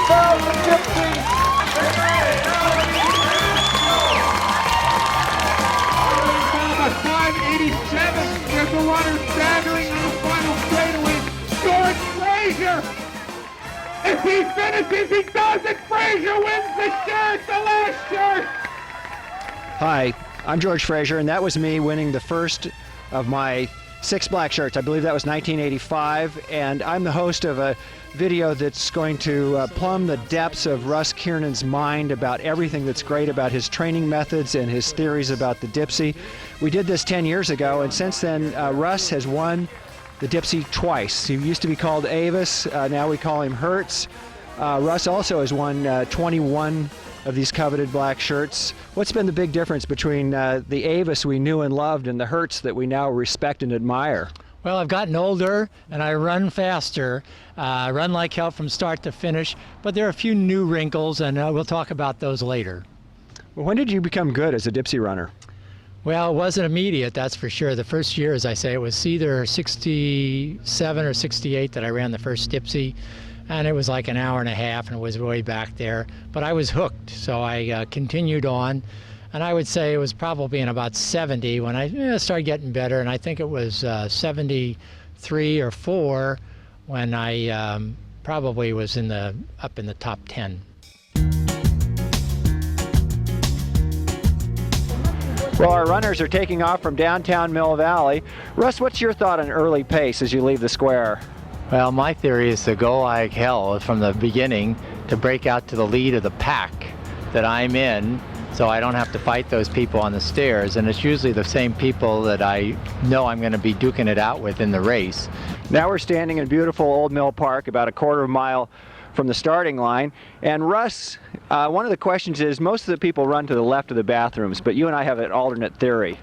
2000 Dipsea. At 5:87, there's a runner staggering on the final straightaway. George Frazier! If he finishes, he does it! Frazier wins the shirt, the last shirt! Hi, I'm George Frazier, and that was me winning the first of my 6 black shirts. I believe that was 1985, and I'm the host of a video that's going to plumb the depths of Russ Kiernan's mind about everything that's great about his training methods and his theories about the Dipsea. We did this 10 years ago, and since then Russ has won the Dipsea twice. He used to be called Avis, now we call him Hertz. Russ also has won 21 of these coveted black shirts. What's been the big difference between the Avis we knew and loved and the Hertz that we now respect and admire? Well, I've gotten older and I run faster. I run like hell from start to finish, but there are a few new wrinkles, and we'll talk about those later. Well, when did you become good as a Dipsea runner? Well, it wasn't immediate, that's for sure. The first year, as I say, it was either 67 or 68 that I ran the first Dipsea, and it was like an hour and a half, and it was way back there. But I was hooked, so I continued on, and I would say it was probably in about 70 when I started getting better, and I think it was 73 or 4 when I probably was up in the top 10. Well, our runners are taking off from downtown Mill Valley. Russ, what's your thought on early pace as you leave the square? Well, my theory is to go like hell from the beginning to break out to the lead of the pack that I'm in, so I don't have to fight those people on the stairs, and it's usually the same people that I know I'm going to be duking it out with in the race. Now we're standing in beautiful Old Mill Park, about a quarter of a mile from the starting line. And Russ, one of the questions is, most of the people run to the left of the bathrooms, but you and I have an alternate theory.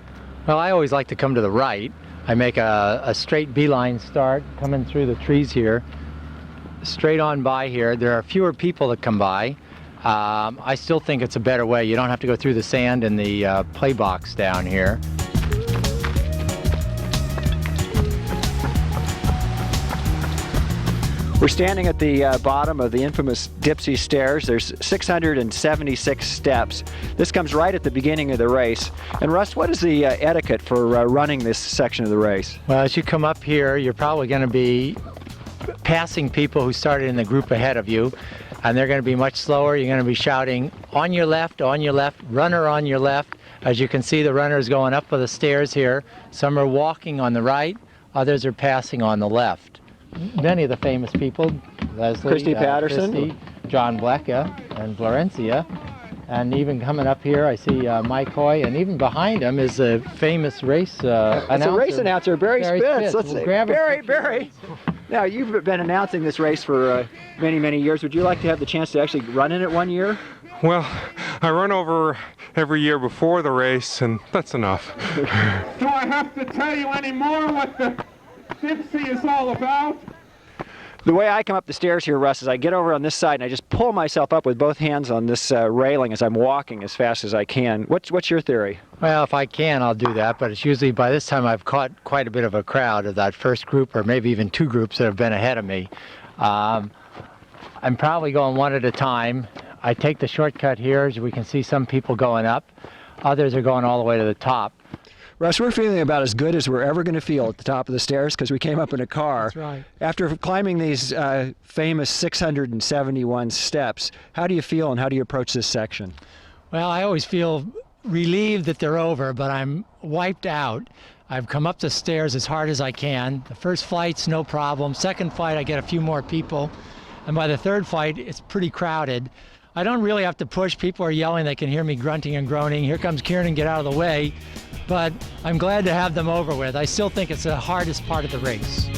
Well, I always like to come to the right. I make a straight beeline start, coming through the trees here, straight on by here. There are fewer people that come by. I still think it's a better way. You don't have to go through the sand in the play box down here. We're standing at the bottom of the infamous Dipsea stairs. There's 676 steps. This comes right at the beginning of the race. And Russ, what is the etiquette for running this section of the race? Well, as you come up here, you're probably going to be passing people who started in the group ahead of you, and they're going to be much slower. You're going to be shouting, on your left, runner on your left. As you can see, the runners going up the stairs here. Some are walking on the right, others are passing on the left. Many of the famous people, Leslie, Christy Patterson, Christy, John Blecka, and Florencia. And even coming up here, I see Mike Hoy, and even behind him is a famous race announcer. It's a race announcer, Barry Spitz. Let's we'll see. grab Barry. Now, you've been announcing this race for many, many years. Would you like to have the chance to actually run in it one year? Well, I run over every year before the race, and that's enough. Do I have to tell you any more what the Dipsea is all about? The way I come up the stairs here, Russ, is I get over on this side and I just pull myself up with both hands on this railing as I'm walking as fast as I can. What's your theory? Well, if I can, I'll do that, but it's usually by this time I've caught quite a bit of a crowd of that first group, or maybe even 2 groups that have been ahead of me. I'm probably going one at a time. I take the shortcut here, as we can see some people going up. Others are going all the way to the top. Russ, we're feeling about as good as we're ever going to feel at the top of the stairs because we came up in a car. That's right. After climbing these famous 671 steps, how do you feel and how do you approach this section? Well, I always feel relieved that they're over, but I'm wiped out. I've come up the stairs as hard as I can. The first flight's no problem. Second flight, I get a few more people. And by the third flight, it's pretty crowded. I don't really have to push. People are yelling. They can hear me grunting and groaning. Here comes Kiernan, get out of the way. But I'm glad to have them over with. I still think it's the hardest part of the race.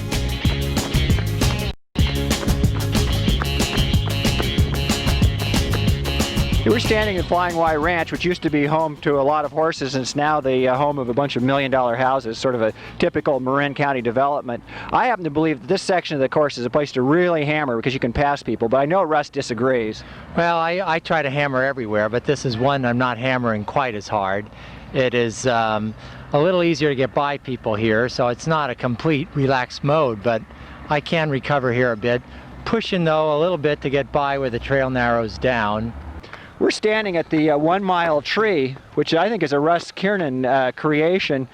We're standing at Flying Y Ranch, which used to be home to a lot of horses, and it's now the home of a bunch of million-dollar houses, sort of a typical Marin County development. I happen to believe that this section of the course is a place to really hammer because you can pass people, but I know Russ disagrees. Well, I try to hammer everywhere, but this is one I'm not hammering quite as hard. It is a little easier to get by people here, so it's not a complete relaxed mode, but I can recover here a bit. pushing though a little bit to get by where the trail narrows down. We're standing at the 1 mile tree, which I think is a Russ Kiernan creation.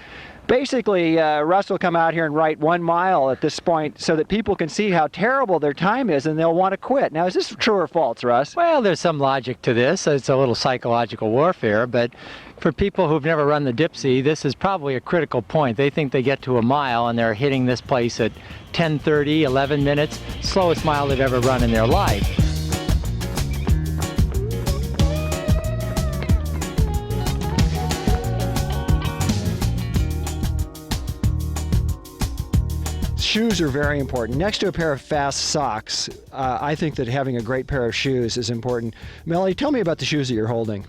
Basically, Russ will come out here and write 1 mile at this point so that people can see how terrible their time is and they'll want to quit. Now, is this true or false, Russ? Well, there's some logic to this. It's a little psychological warfare, but for people who've never run the Dipsea, this is probably a critical point. They think they get to a mile and they're hitting this place at 10:30, 11 minutes, slowest mile they've ever run in their life. Shoes are very important. Next to a pair of fast socks, I think that having a great pair of shoes is important. Melody, tell me about the shoes that you're holding.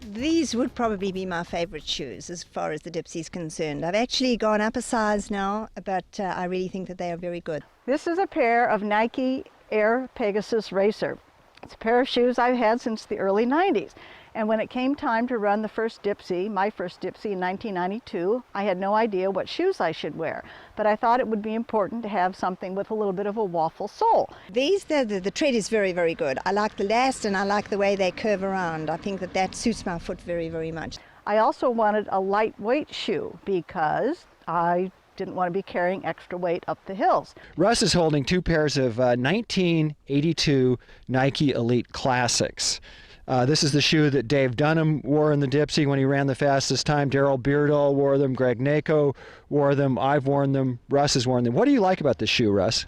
These would probably be my favorite shoes as far as the Dipsea is concerned. I've actually gone up a size now, but I really think that they are very good. This is a pair of Nike Air Pegasus Racer. It's a pair of shoes I've had since the early 90s. And when it came time to run the first Dipsea, my first Dipsea in 1992, I had no idea what shoes I should wear. But I thought it would be important to have something with a little bit of a waffle sole. These, the tread is very, very good. I like the last and I like the way they curve around. I think that suits my foot very, very much. I also wanted a lightweight shoe because I didn't want to be carrying extra weight up the hills. Russ is holding 2 pairs of 1982 Nike Elite Classics. This is the shoe that Dave Dunham wore in the Dipsea when he ran the fastest time. Daryl Beardall wore them. Greg Nako wore them. I've worn them. Russ has worn them. What do you like about this shoe, Russ?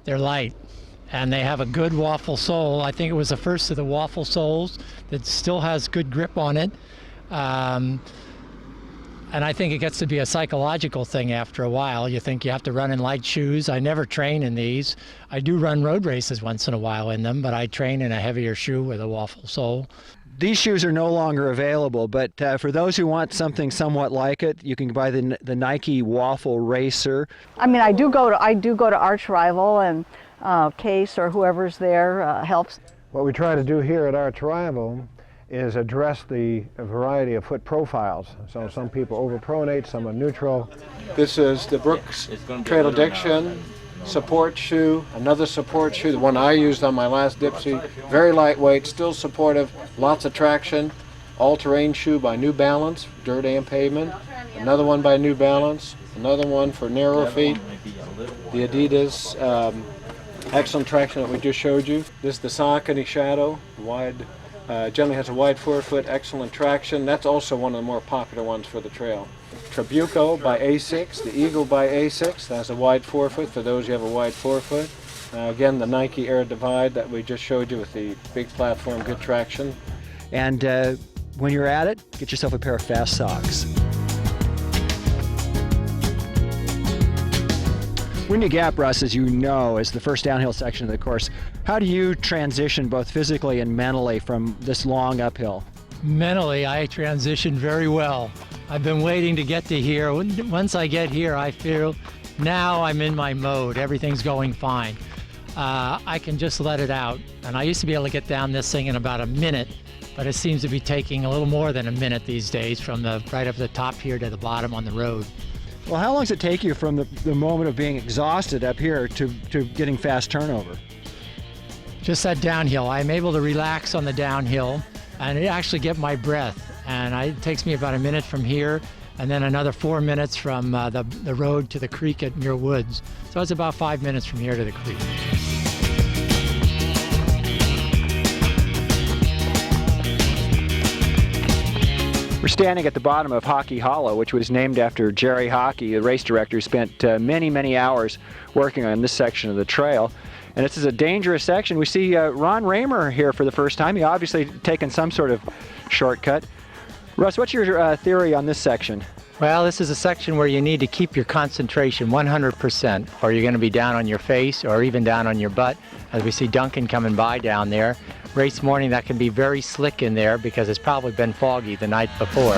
They're light, and they have a good waffle sole. I think it was the first of the waffle soles that still has good grip on it. And I think it gets to be a psychological thing after a while. You think you have to run in light shoes. I never train in these. I do run road races once in a while in them, but I train in a heavier shoe with a waffle sole. These shoes are no longer available, but for those who want something somewhat like it, you can buy the Nike Waffle Racer. I mean, I do go to Arch Rival, and Case or whoever's there helps. What we try to do here at Arch Rival is address the variety of foot profiles. So some people overpronate, some are neutral. This is the Brooks Trail Addiction support shoe, another support shoe, the one I used on my last Dipsea. Very lightweight, still supportive, lots of traction. All-terrain shoe by New Balance, dirt and pavement. Another one by New Balance, another one for narrow feet. The Adidas excellent traction that we just showed you. This is the Saucony Shadow, wide. Generally has a wide forefoot, excellent traction. That's also one of the more popular ones for the trail. Trabuco by A6, the Eagle by A6, that's a wide forefoot for those who have a wide forefoot. Again, the Nike Air Divide that we just showed you with the big platform, good traction. And when you're at it, get yourself a pair of fast socks. Windy Gap, Russ, as you know, is the first downhill section of the course. How do you transition both physically and mentally from this long uphill? Mentally, I transitioned very well. I've been waiting to get to here. Once I get here, I feel now I'm in my mode. Everything's going fine. I can just let it out. And I used to be able to get down this thing in about a minute, but it seems to be taking a little more than a minute these days from the right up the top here to the bottom on the road. Well, how long does it take you from the moment of being exhausted up here to getting fast turnover? Just that downhill. I'm able to relax on the downhill and actually get my breath. And it takes me about a minute from here and then another 4 minutes from the road to the creek at Muir Woods. So it's about 5 minutes from here to the creek. We're standing at the bottom of Hockey Hollow, which was named after Jerry Hockey, the race director, who spent many, many hours working on this section of the trail. And this is a dangerous section. We see Ron Raymer here for the first time. He obviously taken some sort of shortcut. Russ, what's your theory on this section? Well, this is a section where you need to keep your concentration 100%, or you're going to be down on your face or even down on your butt, as we see Duncan coming by down there. Race morning, that can be very slick in there because it's probably been foggy the night before.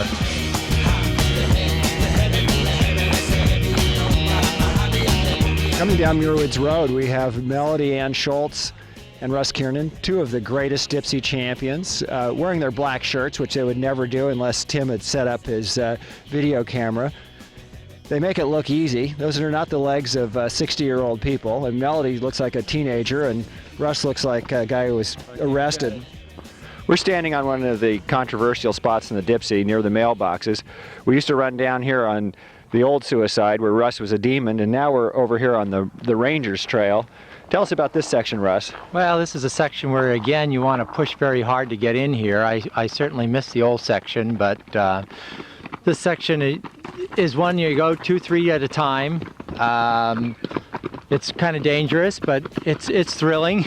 Coming down Muir Woods Road, we have Melody Ann Schultz and Russ Kiernan, two of the greatest Dipsea champions, wearing their black shirts, which they would never do unless Tim had set up his video camera. They make it look easy. Those are not the legs of 60-year-old people. And Melody looks like a teenager, and Russ looks like a guy who was arrested. We're standing on one of the controversial spots in the Dipsea near the mailboxes. We used to run down here on the old Suicide where Russ was a demon, and now we're over here on the Rangers Trail. Tell us about this section, Russ. Well, this is a section where, again, you want to push very hard to get in here. I certainly miss the old section, but this section is one you go 2, 3 at a time. It's kind of dangerous, but it's thrilling.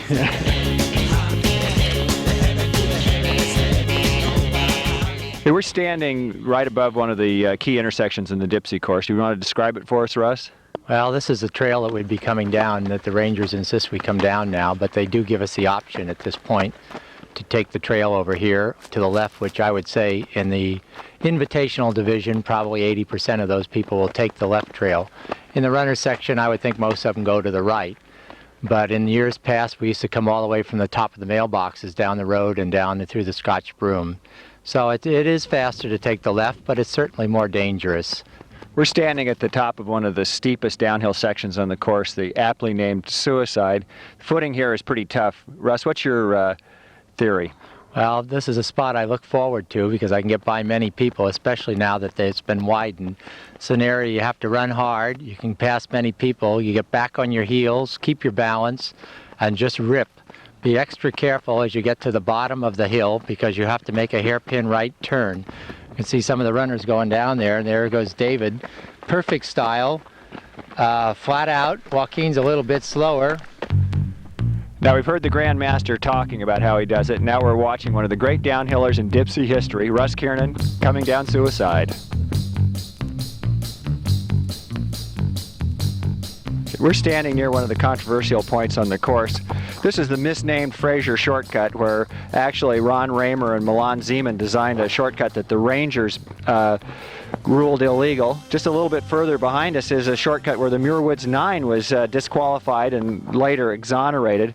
Hey, we're standing right above one of the key intersections in the Dipsea course. Do you want to describe it for us, Russ? Well, this is the trail that would be coming down, that the Rangers insist we come down now, but they do give us the option at this point to take the trail over here to the left, which I would say in the invitational division, probably 80% of those people will take the left trail. In the runner section, I would think most of them go to the right. But in years past, we used to come all the way from the top of the mailboxes down the road and down through the Scotch Broom. So it is faster to take the left, but it's certainly more dangerous. We're standing at the top of one of the steepest downhill sections on the course, the aptly named Suicide. The footing here is pretty tough. Russ, what's your theory? Well, this is a spot I look forward to because I can get by many people, especially now that it's been widened. It's an area you have to run hard, you can pass many people, you get back on your heels, keep your balance, and just rip. Be extra careful as you get to the bottom of the hill because you have to make a hairpin right turn. You can see some of the runners going down there, and there goes David. Perfect style, flat out. Joaquin's a little bit slower. Now we've heard the Grand Master talking about how he does it. Now we're watching one of the great downhillers in Dipsea history, Russ Kiernan, coming down Suicide. We're standing near one of the controversial points on the course. This is the misnamed Fraser shortcut, where actually Ron Raymer and Milan Zeman designed a shortcut that the Rangers ruled illegal. Just a little bit further behind us is a shortcut where the Muirwoods 9 was disqualified and later exonerated.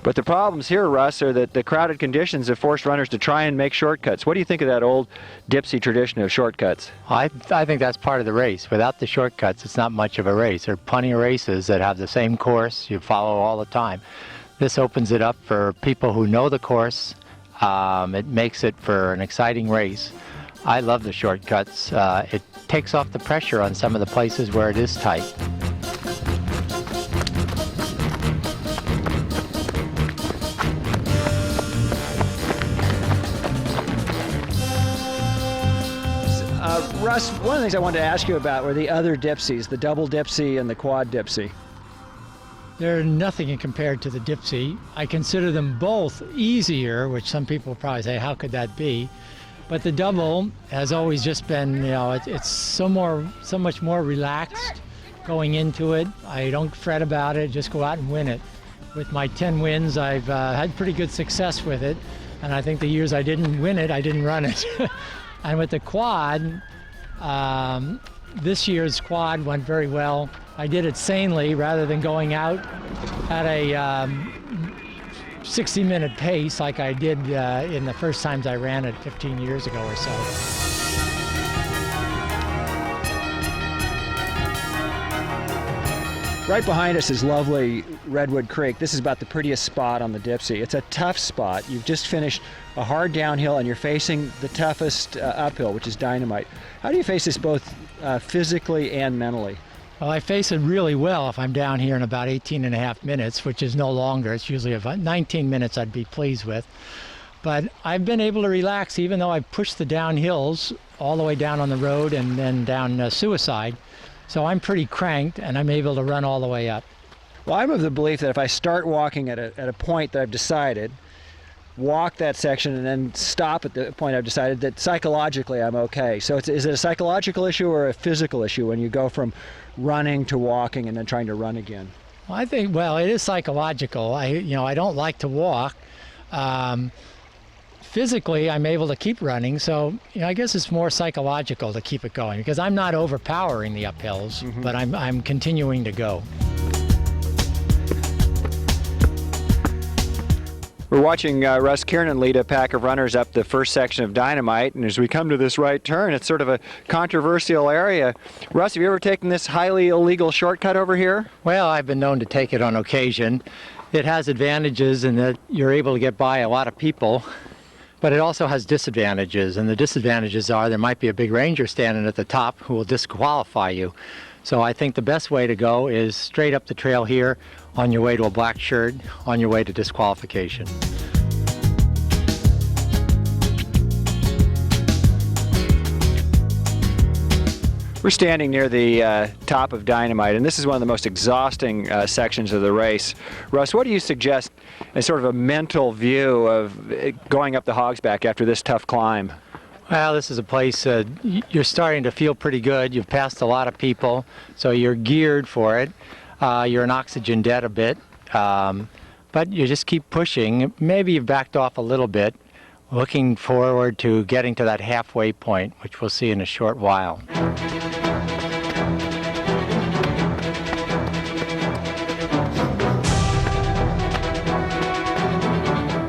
But the problems here, Russ, are that the crowded conditions have forced runners to try and make shortcuts. What do you think of that old Dipsea tradition of shortcuts? I think that's part of the race. Without the shortcuts, it's not much of a race. There are plenty of races that have the same course you follow all the time. This opens it up for people who know the course. It makes it for an exciting race. I love the shortcuts. It takes off the pressure on some of the places where it is tight. Russ, one of the things I wanted to ask you about were the other Dipseas, the double Dipsea and the quad Dipsea. They're nothing compared to the Dipsea. I consider them both easier, which some people probably say, how could that be? But the double has always just been, you know, it's so much more relaxed going into it. I don't fret about it, just go out and win it. With my 10 wins, I've had pretty good success with it. And I think the years I didn't win it, I didn't run it. And with the quad, this year's quad went very well. I did it sanely rather than going out at a 60-minute pace like I did in the first times I ran it 15 years ago or so. Right behind us is lovely Redwood Creek. This is about the prettiest spot on the Dipsea. It's a tough spot. You've just finished a hard downhill and you're facing the toughest uphill, which is Dynamite. How do you face this both physically and mentally? Well, I face it really well if I'm down here in about 18 and a half minutes, which is no longer. It's usually about 19 minutes I'd be pleased with. But I've been able to relax even though I've pushed the downhills all the way down on the road and then down Suicide. So I'm pretty cranked and I'm able to run all the way up. Well, I'm of the belief that if I start walking at a point that I've decided, walk that section and then stop at the point I've decided, that psychologically I'm okay. So is it a psychological issue or a physical issue when you go from running to walking and then trying to run again? Well, I think, well, it is psychological. I don't like to walk. Physically, I'm able to keep running, so I guess it's more psychological to keep it going because I'm not overpowering the uphills, but I'm continuing to go. We're watching Russ Kiernan lead a pack of runners up the first section of Dynamite, and as we come to this right turn, it's sort of a controversial area. Russ, have you ever taken this highly illegal shortcut over here? Well, I've been known to take it on occasion. It has advantages in that you're able to get by a lot of people, but it also has disadvantages, and the disadvantages are there might be a big ranger standing at the top who will disqualify you. So I think the best way to go is straight up the trail here on your way to a black shirt, on your way to disqualification. We're standing near the top of Dynamite, and this is one of the most exhausting sections of the race. Russ, what do you suggest as sort of a mental view of going up the Hogsback after this tough climb? Well, this is a place you're starting to feel pretty good. You've passed a lot of people, so you're geared for it. You're in oxygen debt a bit, but you just keep pushing. Maybe you've backed off a little bit, looking forward to getting to that halfway point, which we'll see in a short while.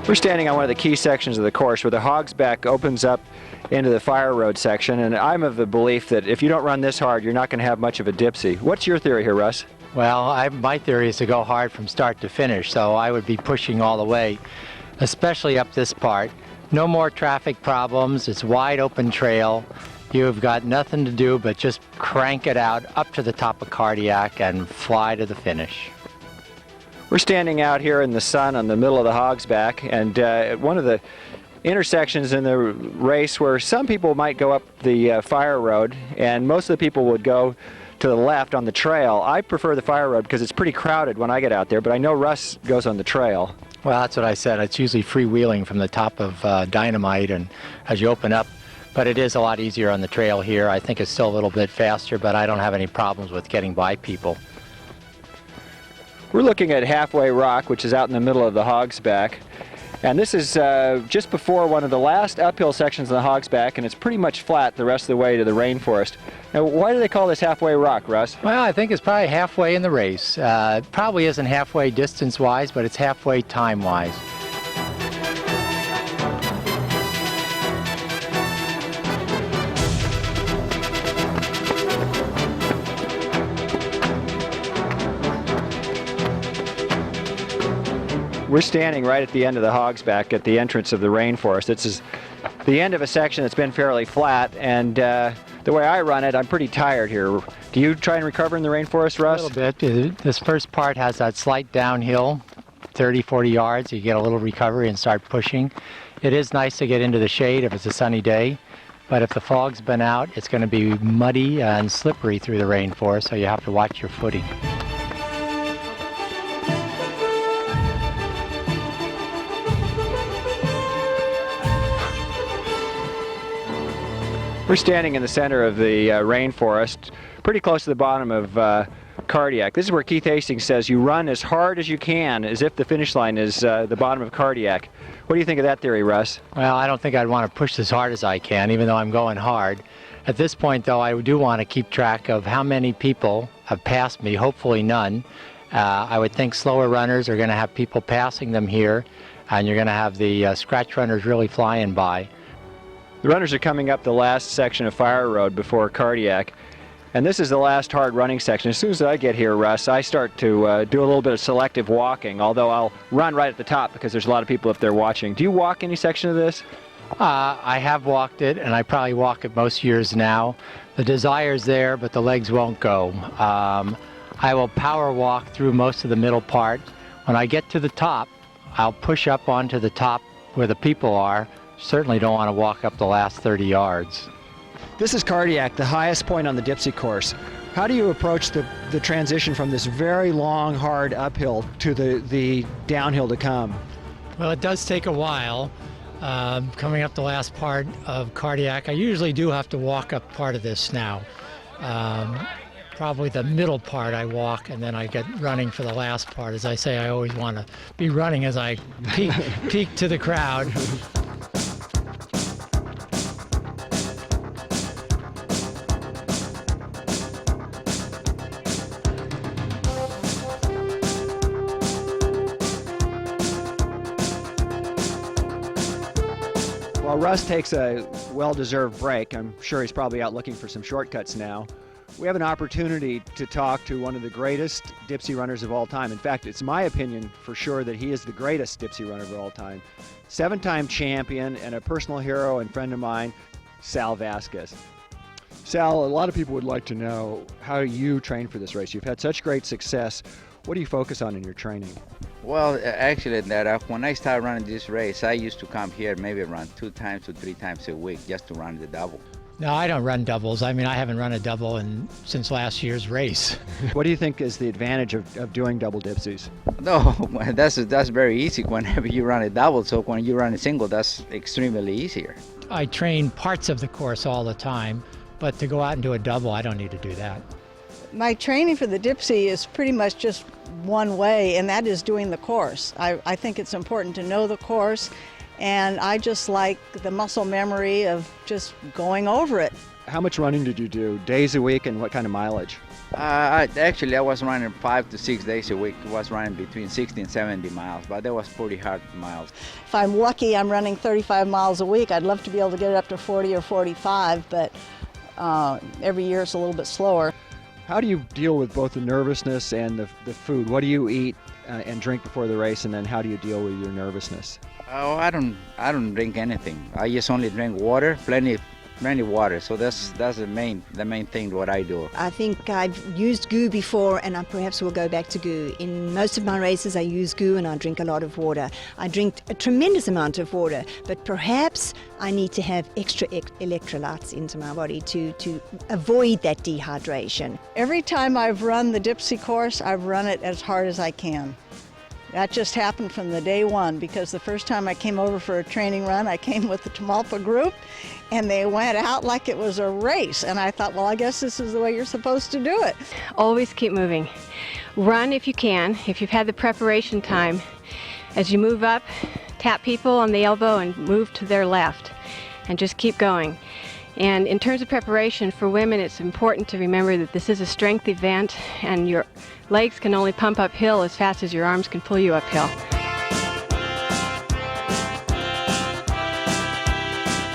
We're standing on one of the key sections of the course where the Hogsback opens up into the Fire Road section, and I'm of the belief that if you don't run this hard, you're not going to have much of a Dipsea. What's your theory here, Russ? Well, my theory is to go hard from start to finish, so I would be pushing all the way, especially up this part. No more traffic problems. It's wide open trail. You've got nothing to do but just crank it out up to the top of Cardiac and fly to the finish. We're standing out here in the sun on the middle of the Hogsback, and at one of the intersections in the race where some people might go up the Fire Road, and most of the people would go to the left on the trail. I prefer the Fire Road because it's pretty crowded when I get out there, but I know Russ goes on the trail. Well, that's what I said. It's usually freewheeling from the top of Dynamite, and as you open up, but it is a lot easier on the trail here. I think it's still a little bit faster, but I don't have any problems with getting by people. We're looking at Halfway Rock, which is out in the middle of the Hogsback. And this is just before one of the last uphill sections of the Hogsback, and it's pretty much flat the rest of the way to the rainforest. Now, why do they call this Halfway Rock, Russ? Well, I think it's probably halfway in the race. It probably isn't halfway distance-wise, but it's halfway time-wise. We're standing right at the end of the Hogsback at the entrance of the rainforest. This is the end of a section that's been fairly flat, and the way I run it, I'm pretty tired here. Do you try and recover in the rainforest, Russ? A little bit. This first part has that slight downhill, 30, 40 yards. You get a little recovery and start pushing. It is nice to get into the shade if it's a sunny day, but if the fog's been out, it's going to be muddy and slippery through the rainforest, so you have to watch your footing. We're standing in the center of the rainforest, pretty close to the bottom of Cardiac. This is where Keith Hastings says you run as hard as you can, as if the finish line is the bottom of Cardiac. What do you think of that theory, Russ? Well, I don't think I'd want to push as hard as I can, even though I'm going hard. At this point, though, I do want to keep track of how many people have passed me, hopefully none. I would think slower runners are going to have people passing them here, and you're going to have the scratch runners really flying by. The runners are coming up the last section of Fire Road before Cardiac, and this is the last hard running section. As soon as I get here, Russ, I start to do a little bit of selective walking, although I'll run right at the top because there's a lot of people up there watching. Do you walk any section of this? I have walked it, and I probably walk it most years now. The desire's there, but the legs won't go. I will power walk through most of the middle part. When I get to the top, I'll push up onto the top where the people are. Certainly don't want to walk up the last 30 yards. This is Cardiac, the highest point on the Dipsea course. How do you approach the transition from this very long, hard uphill to the downhill to come? Well, it does take a while. Coming up the last part of Cardiac, I usually do have to walk up part of this now. Probably the middle part I walk, and then I get running for the last part. As I say, I always want to be running as I peek to the crowd. While Russ takes a well-deserved break, I'm sure he's probably out looking for some shortcuts now, we have an opportunity to talk to one of the greatest Dipsea runners of all time. In fact, it's my opinion for sure that he is the greatest Dipsea runner of all time. 7-time champion and a personal hero and friend of mine, Sal Vasquez. Sal, a lot of people would like to know how you train for this race. You've had such great success. What do you focus on in your training? Well, actually, when I started running this race, I used to come here maybe around 2 times to 3 times a week just to run the double. No, I don't run doubles. I mean, I haven't run a double since last year's race. What do you think is the advantage of doing double Dipseas? No, that's very easy whenever you run a double. So when you run a single, that's extremely easier. I train parts of the course all the time, but to go out and do a double, I don't need to do that. My training for the Dipsea is pretty much just one way, and that is doing the course. I think it's important to know the course, and I just like the muscle memory of just going over it. How much running did you do? Days a week, and what kind of mileage? Actually, I was running 5 to 6 days a week. I was running between 60 and 70 miles, but that was pretty hard miles. If I'm lucky, I'm running 35 miles a week. I'd love to be able to get it up to 40 or 45, but every year it's a little bit slower. How do you deal with both the nervousness and the food? What do you eat and drink before the race, and then how do you deal with your nervousness? Oh, I don't drink anything. I just only drink water, plenty water. So that's the main thing what I do. I think I've used goo before, and I perhaps will go back to goo. In most of my races I use goo and I drink a lot of water. I drink a tremendous amount of water, but perhaps I need to have extra electrolytes into my body to avoid that dehydration. Every time I've run the Dipsea course, I've run it as hard as I can. That just happened from the day one, because the first time I came over for a training run, I came with the Tamalpa group, and they went out like it was a race. And I thought, well, I guess this is the way you're supposed to do it. Always keep moving. Run if you can, if you've had the preparation time. As you move up, tap people on the elbow and move to their left, and just keep going. And in terms of preparation for women, it's important to remember that this is a strength event, and your legs can only pump uphill as fast as your arms can pull you uphill.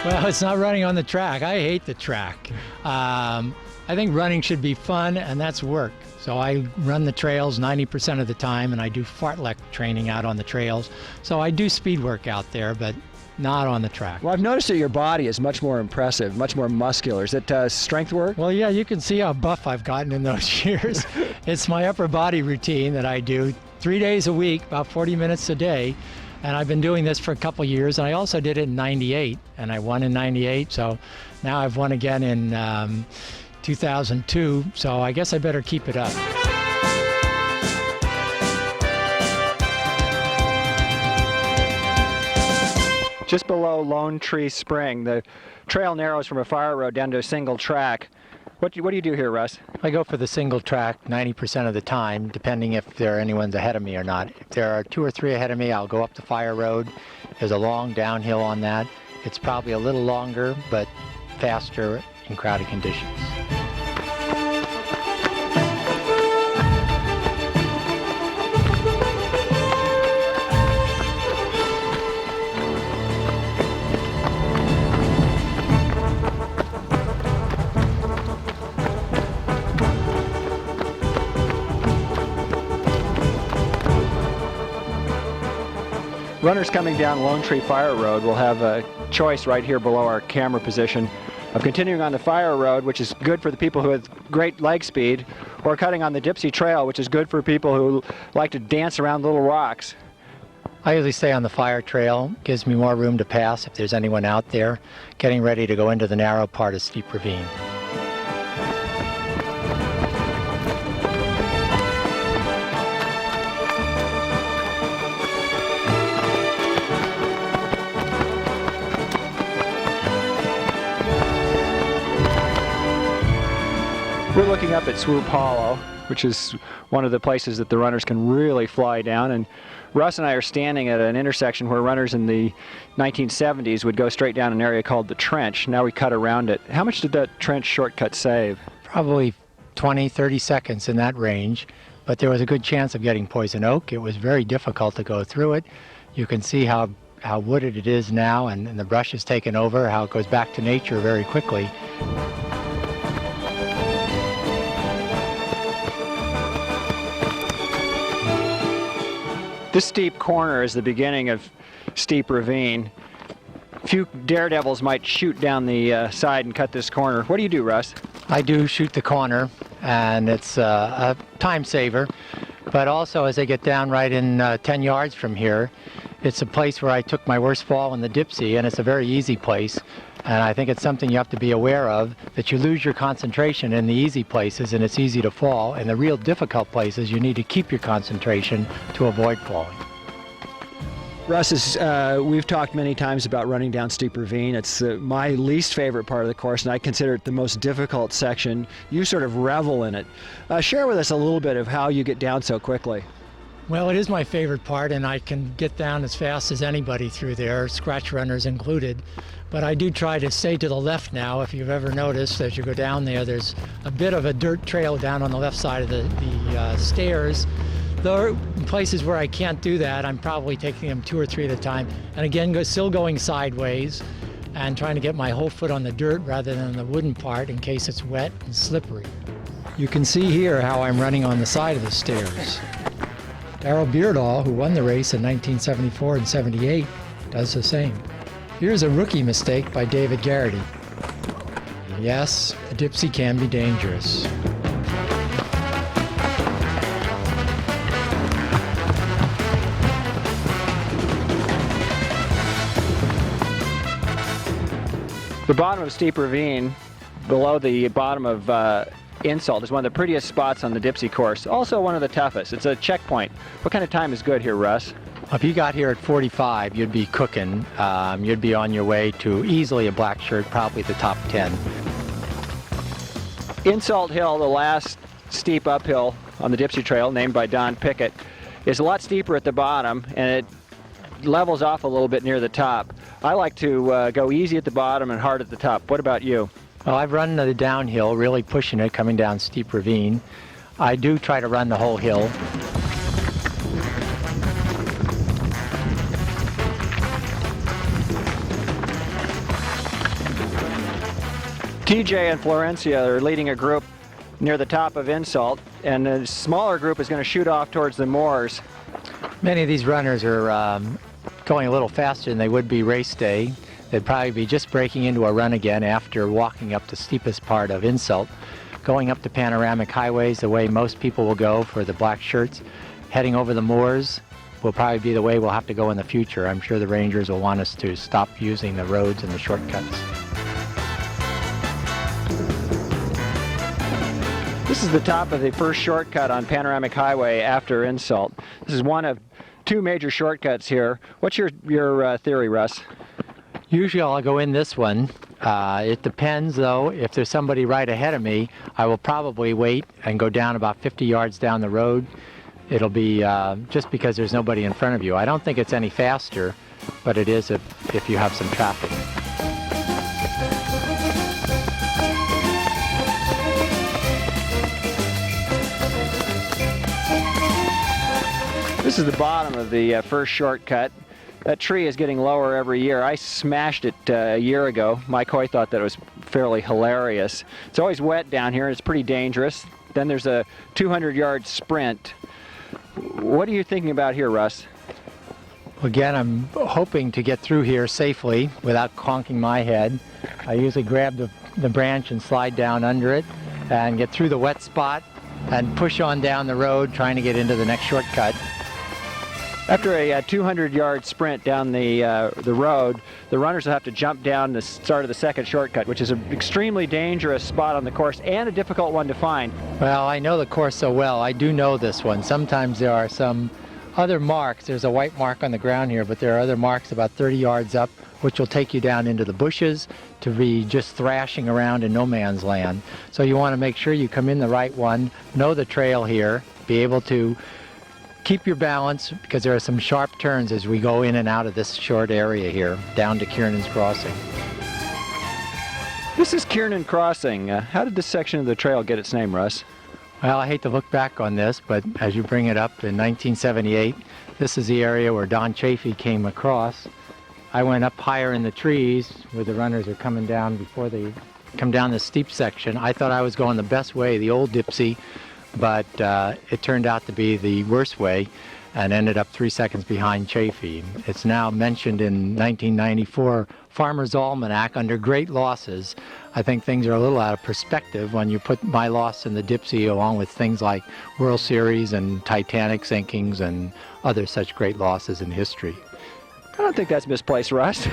Well, it's not running on the track. I hate the track. I think running should be fun, and that's work. So I run the trails 90% of the time, and I do fartlek training out on the trails. So I do speed work out there, but not on the track. Well, I've noticed that your body is much more impressive, much more muscular. Is it strength work? Well, yeah, you can see how buff I've gotten in those years. It's my upper body routine that I do 3 days a week, about 40 minutes a day. And I've been doing this for a couple years, and I also did it in '98, and I won in '98, so now I've won again in 2002, so I guess I better keep it up. Just below Lone Tree Spring, the trail narrows from a fire road down to a single track. What do you do here, Russ? I go for the single track 90% of the time, depending if there are anyone's ahead of me or not. If there are 2 or 3 ahead of me, I'll go up the fire road. There's a long downhill on that. It's probably a little longer, but faster in crowded conditions. Runners coming down Lone Tree Fire Road will have a choice right here below our camera position of continuing on the Fire Road, which is good for the people who have great leg speed, or cutting on the Dipsea Trail, which is good for people who like to dance around little rocks. I usually stay on the fire trail. Gives me more room to pass if there's anyone out there getting ready to go into the narrow part of steep ravine. We're looking up at Swoop Hollow, which is one of the places that the runners can really fly down. And Russ and I are standing at an intersection where runners in the 1970s would go straight down an area called the Trench. Now we cut around it. How much did that trench shortcut save? Probably 20, 30 seconds in that range, but there was a good chance of getting poison oak. It was very difficult to go through it. You can see how how wooded it is now, and the brush has taken over, how it goes back to nature very quickly. This steep corner is the beginning of steep ravine. A few daredevils might shoot down the side and cut this corner. What do you do, Russ? I do shoot the corner, and it's a time saver. But also, as I get down right in 10 yards from here, it's a place where I took my worst fall in the Dipsea, and it's a very easy place. And I think it's something you have to be aware of, that you lose your concentration in the easy places, and it's easy to fall. And the real difficult places, you need to keep your concentration to avoid falling. Russ, we've talked many times about running down steep ravine. It's my least favorite part of the course, and I consider it the most difficult section. You sort of revel in it. Share with us a little bit of how you get down so quickly. Well, it is my favorite part, and I can get down as fast as anybody through there, scratch runners included. But I do try to stay to the left now. If you've ever noticed, as you go down there, there's a bit of a dirt trail down on the left side of the stairs. There are places where I can't do that. I'm probably taking them 2 or 3 at a time. And again, still going sideways and trying to get my whole foot on the dirt rather than the wooden part in case it's wet and slippery. You can see here how I'm running on the side of the stairs. Darrell Beardall, who won the race in 1974 and 78, does the same. Here's a rookie mistake by David Garrity. Yes, the Dipsea can be dangerous. The bottom of Steep Ravine, below the bottom of Insult, is one of the prettiest spots on the Dipsea course. Also one of the toughest. It's a checkpoint. What kind of time is good here, Russ? If you got here at 45, you'd be cooking. You'd be on your way to easily a black shirt, probably the top 10. Insult Hill, the last steep uphill on the Dipsea Trail, named by Don Pickett, is a lot steeper at the bottom, and it levels off a little bit near the top. I like to go easy at the bottom and hard at the top. What about you? Well, I've run the downhill, really pushing it, coming down steep ravine. I do try to run the whole hill. TJ and Florencia are leading a group near the top of Insult, and a smaller group is going to shoot off towards the moors. Many of these runners are going a little faster than they would be race day. They'd probably be just breaking into a run again after walking up the steepest part of Insult. Going up the panoramic highways the way most people will go for the black shirts. Heading over the moors will probably be the way we'll have to go in the future. I'm sure the rangers will want us to stop using the roads and the shortcuts. This is the top of the first shortcut on Panoramic Highway after Insult. This is one of 2 major shortcuts here. What's your theory, Russ? Usually I'll go in this one. It depends, though. If there's somebody right ahead of me, I will probably wait and go down about 50 yards down the road. It'll be just because there's nobody in front of you. I don't think it's any faster, but it is if you have some traffic. This is the bottom of the first shortcut. That tree is getting lower every year. I smashed it a year ago. Mike Hoy thought that it was fairly hilarious. It's always wet down here and it's pretty dangerous. Then there's a 200-yard sprint. What are you thinking about here, Russ? Again, I'm hoping to get through here safely without conking my head. I usually grab the branch and slide down under it and get through the wet spot and push on down the road trying to get into the next shortcut. After a 200-yard sprint down the road, the runners will have to jump down the start of the second shortcut, which is an extremely dangerous spot on the course and a difficult one to find. Well, I know the course so well. I do know this one. Sometimes there are some other marks. There's a white mark on the ground here, but there are other marks about 30 yards up, which will take you down into the bushes to be just thrashing around in no man's land. So you want to make sure you come in the right one, know the trail here, be able to keep your balance, because there are some sharp turns as we go in and out of this short area here, down to Kiernan's Crossing. This is Kiernan Crossing. How did this section of the trail get its name, Russ? Well, I hate to look back on this, but as you bring it up, in 1978, this is the area where Don Chaffee came across I went up higher in the trees where the runners are coming down before they come down the steep section. I thought I was going the best way, the old Dipsea, but it turned out to be the worst way and ended up 3 seconds behind Chaffee. It's now mentioned in 1994 Farmer's Almanac under great losses. I think things are a little out of perspective when you put my loss in the Dipsea along with things like World Series and Titanic sinkings and other such great losses in history. I don't think that's misplaced, Russ.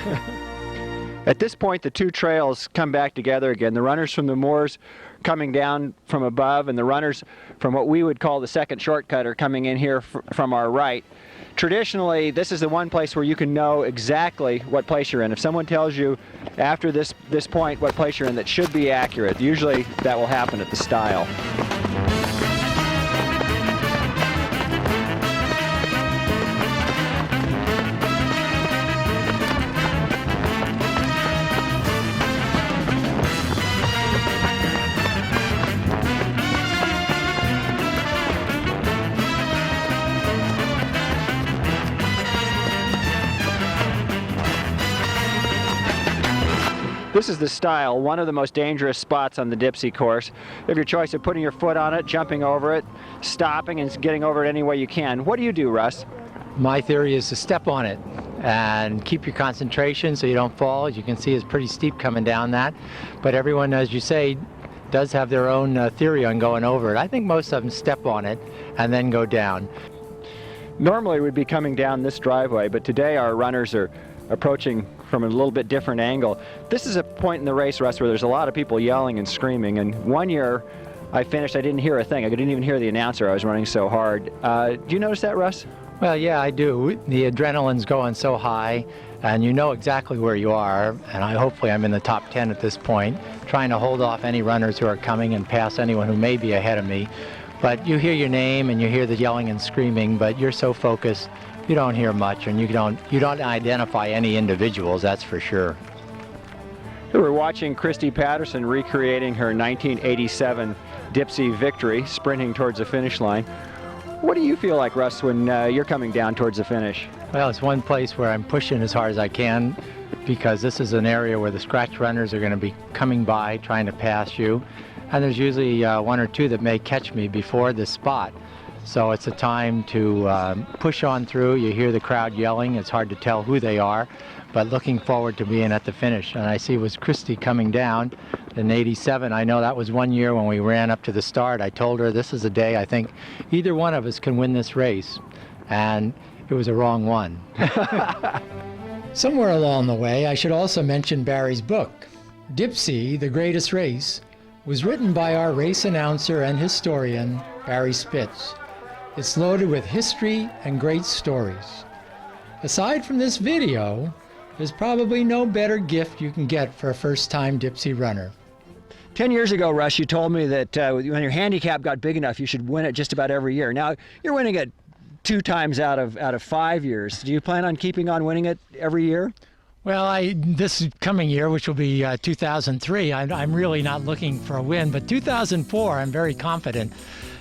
At this point, the two trails come back together again. The runners from the moors coming down from above, and the runners from what we would call the second shortcut are coming in here from our right. Traditionally, this is the one place where you can know exactly what place you're in. If someone tells you after this point what place you're in, that should be accurate. Usually that will happen at the stile. This is the stile, one of the most dangerous spots on the Dipsea course. You have your choice of putting your foot on it, jumping over it, stopping and getting over it any way you can. What do you do, Russ? My theory is to step on it and keep your concentration so you don't fall. As you can see, it's pretty steep coming down that. But everyone, as you say, does have their own theory on going over it. I think most of them step on it and then go down. Normally we'd be coming down this driveway, but today our runners are approaching from a little bit different angle. This is a point in the race, Russ, where there's a lot of people yelling and screaming, and one year I finished, I didn't hear a thing. I didn't even hear the announcer. I was running so hard. Do you notice that, Russ? Well, yeah, I do. The adrenaline's going so high, and you know exactly where you are, and hopefully I'm in the top 10 at this point, trying to hold off any runners who are coming and pass anyone who may be ahead of me. But you hear your name and you hear the yelling and screaming, but you're so focused, you don't hear much, and you don't identify any individuals, that's for sure. We're watching Christy Patterson recreating her 1987 Dipsea victory, sprinting towards the finish line. What do you feel like, Russ, when you're coming down towards the finish? Well, it's one place where I'm pushing as hard as I can, because this is an area where the scratch runners are going to be coming by, trying to pass you, and there's usually one or two that may catch me before this spot. So it's a time to push on through. You hear the crowd yelling. It's hard to tell who they are, but looking forward to being at the finish. And I see was Christy coming down in '87. I know that was one year when we ran up to the start. I told her this is a day I think either one of us can win this race. And it was a wrong one. Somewhere along the way, I should also mention Barry's book. Dipsea, The Greatest Race, was written by our race announcer and historian, Barry Spitz. It's loaded with history and great stories. Aside from this video, there's probably no better gift you can get for a first-time Dipsea runner. 10 years ago, Russ, you told me that when your handicap got big enough, you should win it just about every year. Now, you're winning it 2 times out of 5 years. Do you plan on keeping on winning it every year? Well, this coming year, which will be 2003, I'm really not looking for a win, but 2004, I'm very confident.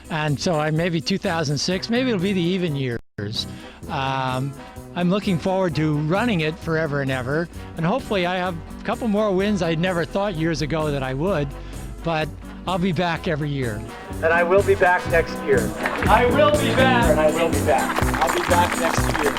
And so maybe 2006, maybe it'll be the even years. I'm looking forward to running it forever and ever, and hopefully I have a couple more wins I never thought years ago that I would, but I'll be back every year. And I will be back next year. I will be back. And I will be back. I'll be back next year.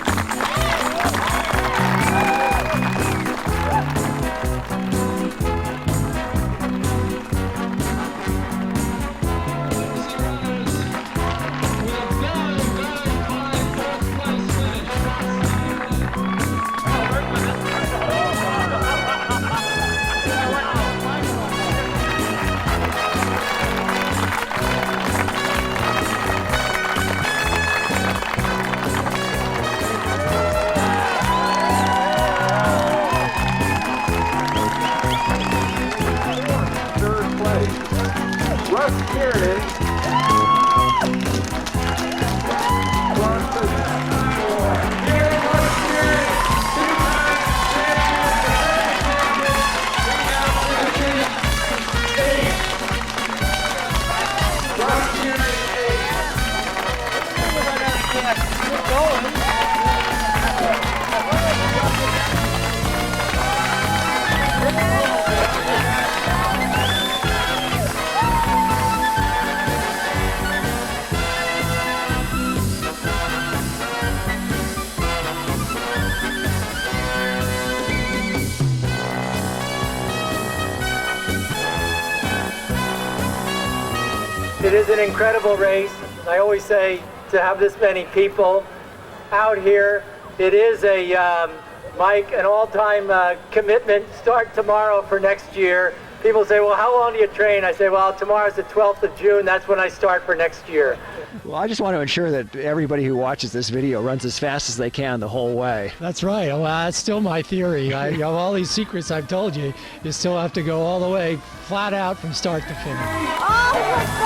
Russ Kiernan. It is an incredible race. I always say to have this many people out here, it is Mike, an all-time commitment. Start tomorrow for next year. People say, well, how long do you train? I say, well, tomorrow's the 12th of June. That's when I start for next year. Well, I just want to ensure that everybody who watches this video runs as fast as they can the whole way. That's right. Well, that's still my theory. Of all these secrets I've told you, you still have to go all the way, flat out from start to finish. Oh,